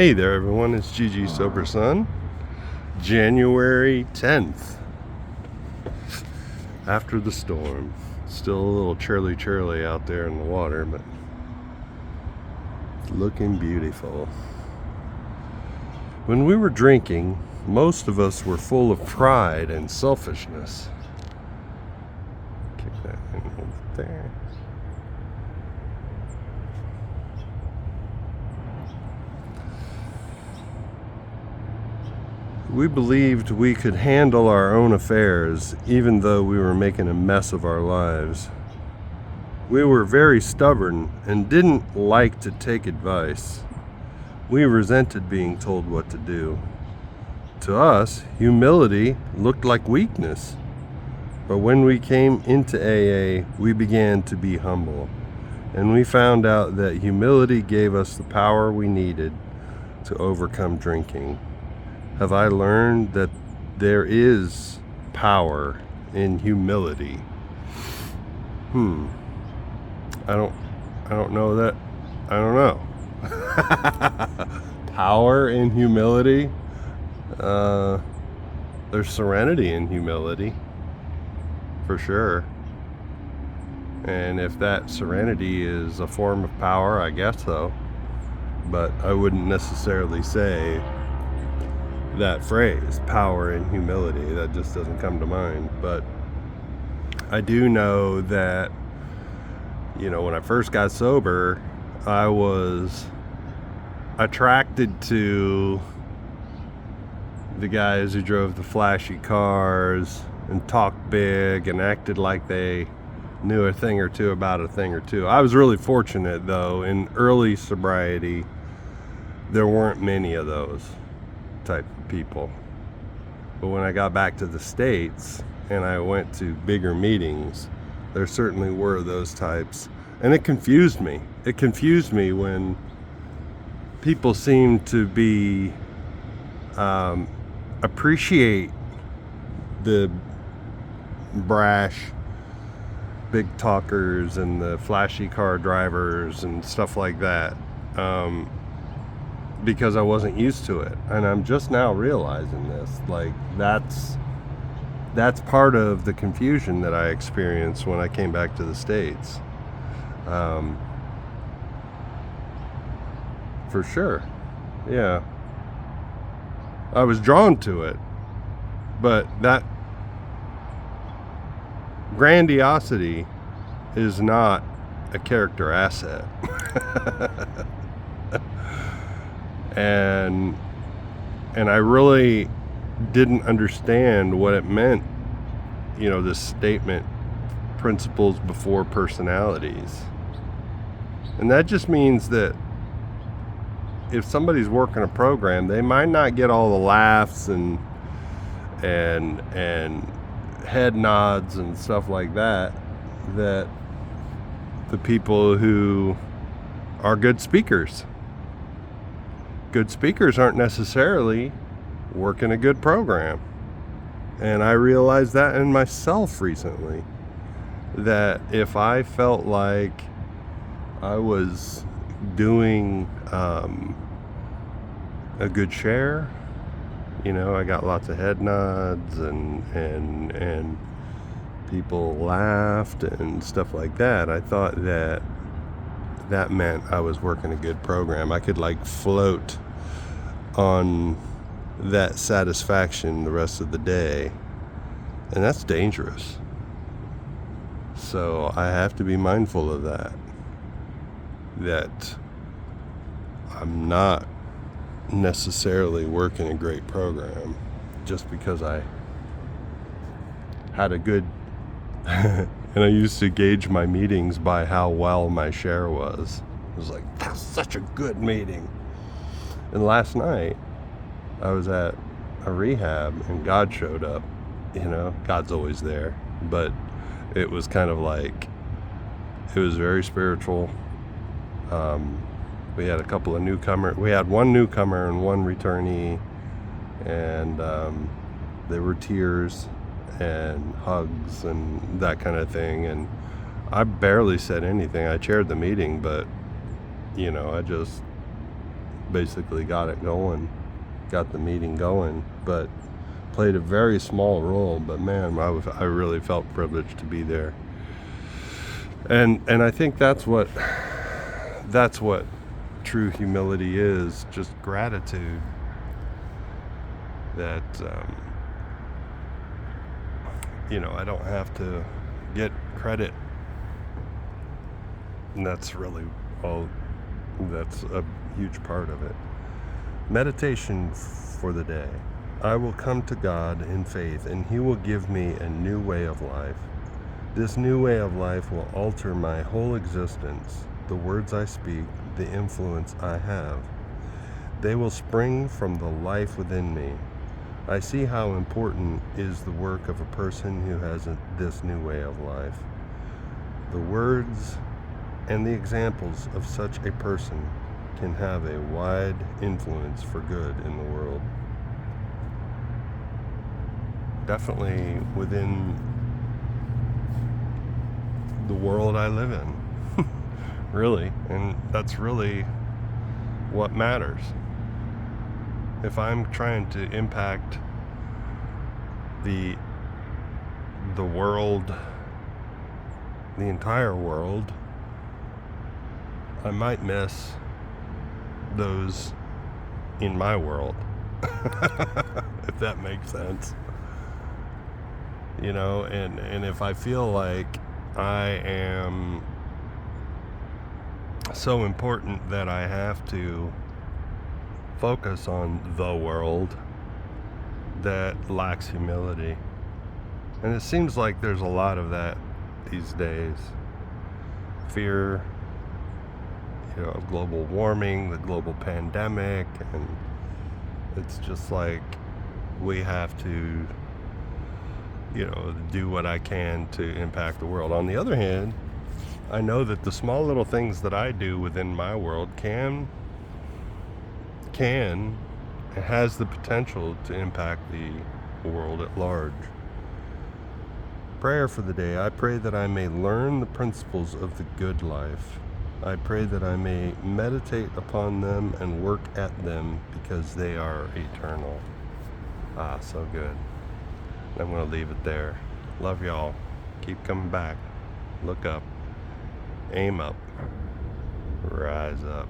Hey there everyone, it's Gigi Sober Sun. January 10th. After the storm. Still a little churly out there in the water, but it's looking beautiful. When we were drinking, most of us were full of pride and selfishness. Kick that in a little bit there. We believed we could handle our own affairs, even though we were making a mess of our lives. We were very stubborn and didn't like to take advice. We resented being told what to do. To us, humility looked like weakness. But when we came into AA, we began to be humble. And we found out that humility gave us the power we needed to overcome drinking. Have I learned that there is power in humility? I don't know that. I don't know. Power in humility? There's serenity in humility, for sure. And if that serenity is a form of power, I guess so. But I wouldn't necessarily say that phrase, power and humility. That just doesn't come to mind. But I do know that, when I first got sober, I was attracted to the guys who drove the flashy cars and talked big and acted like they knew a thing or two about a thing or two. I was really fortunate, though. In early sobriety, there weren't many of those type of people. But when I got back to the States and I went to bigger meetings, there certainly were those types. And it confused me. It confused me when people seemed to be appreciate the brash big talkers and the flashy car drivers and stuff like that. Because I wasn't used to it, and I'm just now realizing this. Like, that's part of the confusion that I experienced when I came back to the States. For sure, yeah. I was drawn to it, but that grandiosity is not a character asset. And I really didn't understand what it meant, this statement, principles before personalities. And that just means that if somebody's working a program, they might not get all the laughs and head nods and stuff like that the people who are good speakers. Good speakers aren't necessarily working a good program. And I realized that in myself recently, that if I felt like I was doing a good share, I got lots of head nods and people laughed and stuff like that, I thought that meant I was working a good program. I could float on that satisfaction the rest of the day, and that's dangerous. So I have to be mindful of that I'm not necessarily working a great program just because I had a good and I used to gauge my meetings by how well my share was. It was like, that's such a good meeting. And last night, I was at a rehab and God showed up. God's always there. But it was kind of like, it was very spiritual. We had a couple of newcomers. We had one newcomer and one returnee. And there were tears and hugs and that kind of thing, and I barely said anything. I chaired the meeting, but I just basically got it going, got the meeting going, but played a very small role. But man, I really felt privileged to be there. And I think that's what true humility is, just gratitude that I don't have to get credit, and that's a huge part of it. Meditation for the day. I will come to God in faith, and He will give me a new way of life. This new way of life will alter my whole existence, the words I speak, the influence I have. They will spring from the life within me. I see how important is the work of a person who has this new way of life. The words and the examples of such a person can have a wide influence for good in the world. Definitely within the world I live in, really, and that's really what matters. If I'm trying to impact the world, the entire world, I might miss those in my world, if that makes sense. And if I feel like I am so important that I have to focus on the world, that lacks humility. And it seems like there's a lot of that these days. Fear, of global warming, the global pandemic, and it's just like we have to do what I can to impact the world. On the other hand, I know that the small little things that I do within my world can and has the potential to impact the world at large. Prayer for the day. I pray that I may learn the principles of the good life. I pray that I may meditate upon them and work at them because they are eternal. So good. I'm going to leave it there. Love y'all. Keep coming back. Look up. Aim up. Rise up.